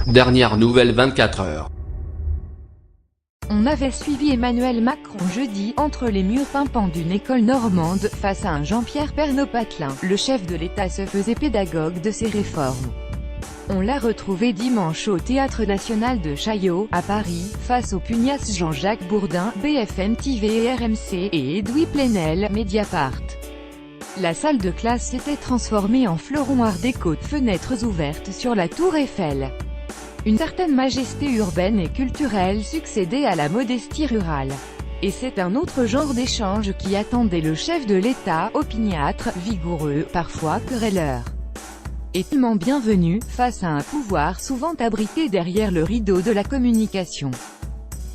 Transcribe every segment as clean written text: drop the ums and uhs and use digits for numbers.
Dernière nouvelle 24 heures. On avait suivi Emmanuel Macron jeudi, entre les murs pimpants d'une école normande, face à un Jean-Pierre Pernaut-Patelin. Le chef de l'État se faisait pédagogue de ses réformes. On l'a retrouvé dimanche au Théâtre National de Chaillot, à Paris, face aux pugnaces Jean-Jacques Bourdin, BFM TV et RMC, et Edoui Plenel, Mediapart. La salle de classe s'était transformée en fleuron art déco, fenêtres ouvertes sur la tour Eiffel. Une certaine majesté urbaine et culturelle succédait à la modestie rurale. Et c'est un autre genre d'échange qui attendait le chef de l'État, opiniâtre, vigoureux, parfois querelleur. Et tellement bienvenu, face à un pouvoir souvent abrité derrière le rideau de la communication.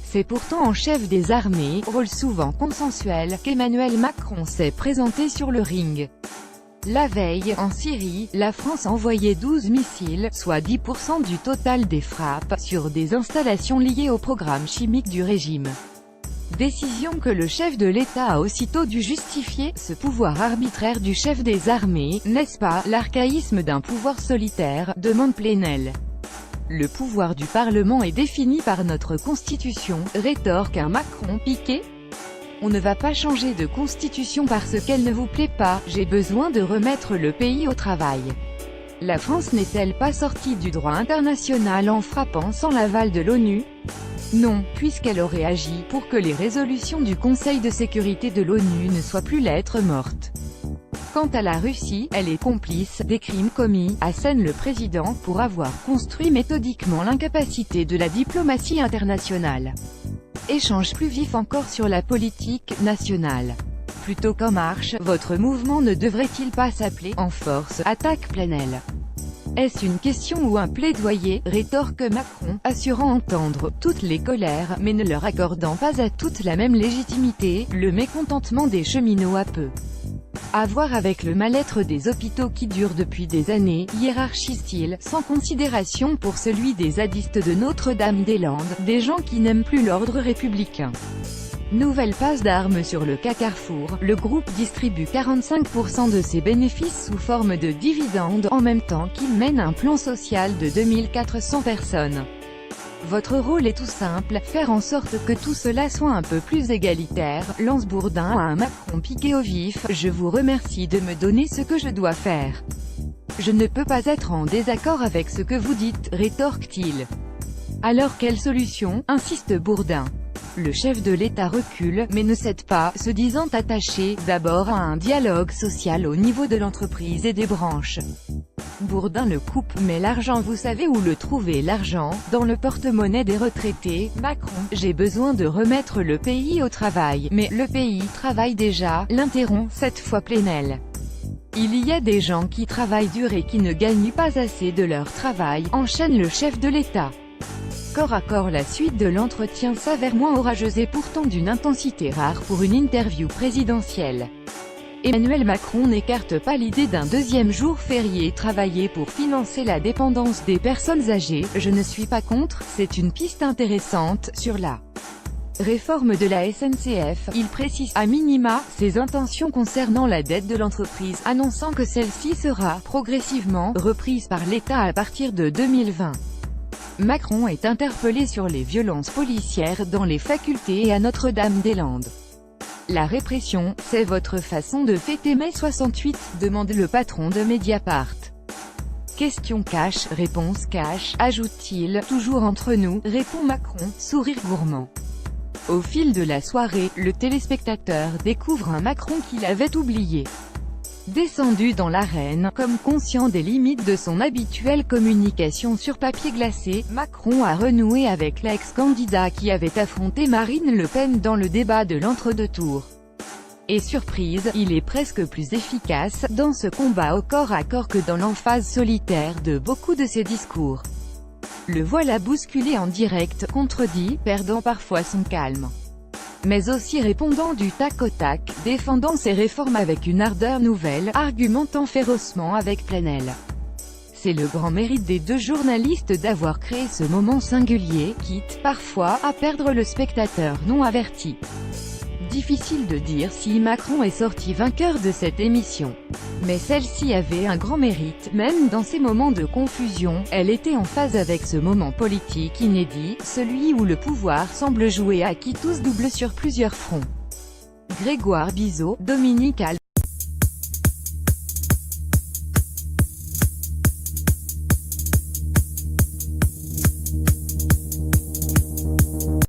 C'est pourtant en chef des armées, rôle souvent consensuel, qu'Emmanuel Macron s'est présenté sur le ring. La veille, en Syrie, la France envoyait 12 missiles, soit 10% du total des frappes, sur des installations liées au programme chimique du régime. Décision que le chef de l'État a aussitôt dû justifier. Ce pouvoir arbitraire du chef des armées, n'est-ce pas l'archaïsme d'un pouvoir solitaire, demande Plenel. Le pouvoir du Parlement est défini par notre Constitution, rétorque un Macron piqué. On ne va pas changer de constitution parce qu'elle ne vous plaît pas, j'ai besoin de remettre le pays au travail. La France n'est-elle pas sortie du droit international en frappant sans l'aval de l'ONU? Non, puisqu'elle aurait agi pour que les résolutions du Conseil de sécurité de l'ONU ne soient plus lettres mortes. Quant à la Russie, elle est complice des crimes commis, assène le président, pour avoir construit méthodiquement l'incapacité de la diplomatie internationale. Échange plus vif encore sur la politique nationale. Plutôt qu'En Marche, votre mouvement ne devrait-il pas s'appeler « En Force » attaque Plenel. Est-ce une question ou un plaidoyer, rétorque Macron, assurant entendre toutes les colères, mais ne leur accordant pas à toutes la même légitimité, le mécontentement des cheminots a peu à voir avec le mal-être des hôpitaux qui dure depuis des années, hiérarchise-t-il, sans considération pour celui des zadistes de Notre-Dame-des-Landes, des gens qui n'aiment plus l'ordre républicain. Nouvelle passe d'armes sur le Carrefour, le groupe distribue 45% de ses bénéfices sous forme de dividendes, en même temps qu'il mène un plan social de 2400 personnes. Votre rôle est tout simple, faire en sorte que tout cela soit un peu plus égalitaire, lance Bourdin à un Macron piqué au vif. Je vous remercie de me donner ce que je dois faire. Je ne peux pas être en désaccord avec ce que vous dites, rétorque-t-il. Alors quelle solution, insiste Bourdin. Le chef de l'État recule, mais ne cède pas, se disant attaché, d'abord à un dialogue social au niveau de l'entreprise et des branches. Bourdin le coupe, mais l'argent, vous savez où le trouver l'argent? Dans le porte-monnaie des retraités. Macron, j'ai besoin de remettre le pays au travail, mais le pays travaille déjà, l'interrompt cette fois Plenel. Il y a des gens qui travaillent dur et qui ne gagnent pas assez de leur travail, enchaîne le chef de l'État. Corps à corps, la suite de l'entretien s'avère moins orageuse et pourtant d'une intensité rare pour une interview présidentielle. Emmanuel Macron n'écarte pas l'idée d'un deuxième jour férié travaillé pour financer la dépendance des personnes âgées. Je ne suis pas contre, c'est une piste intéressante. Sur la réforme de la SNCF, il précise à minima ses intentions concernant la dette de l'entreprise, annonçant que celle-ci sera progressivement reprise par l'État à partir de 2020. Macron est interpellé sur les violences policières dans les facultés et à Notre-Dame-des-Landes. La répression, c'est votre façon de fêter mai 68, demande le patron de Mediapart. Question cash, réponse cash, ajoute-t-il, toujours entre nous, répond Macron, sourire gourmand. Au fil de la soirée, le téléspectateur découvre un Macron qu'il avait oublié. Descendu dans l'arène, comme conscient des limites de son habituelle communication sur papier glacé, Macron a renoué avec l'ex-candidat qui avait affronté Marine Le Pen dans le débat de l'entre-deux tours. Et surprise, il est presque plus efficace dans ce combat au corps à corps que dans l'emphase solitaire de beaucoup de ses discours. Le voilà bousculé en direct, contredit, perdant parfois son calme. Mais aussi répondant du tac au tac, défendant ses réformes avec une ardeur nouvelle, argumentant férocement avec Plenel. C'est le grand mérite des deux journalistes d'avoir créé ce moment singulier, quitte, parfois, à perdre le spectateur non averti. Difficile de dire si Macron est sorti vainqueur de cette émission. Mais celle-ci avait un grand mérite, même dans ces moments de confusion, elle était en phase avec ce moment politique inédit, celui où le pouvoir semble jouer à qui tous double sur plusieurs fronts. Grégoire Bizot, Dominique Al.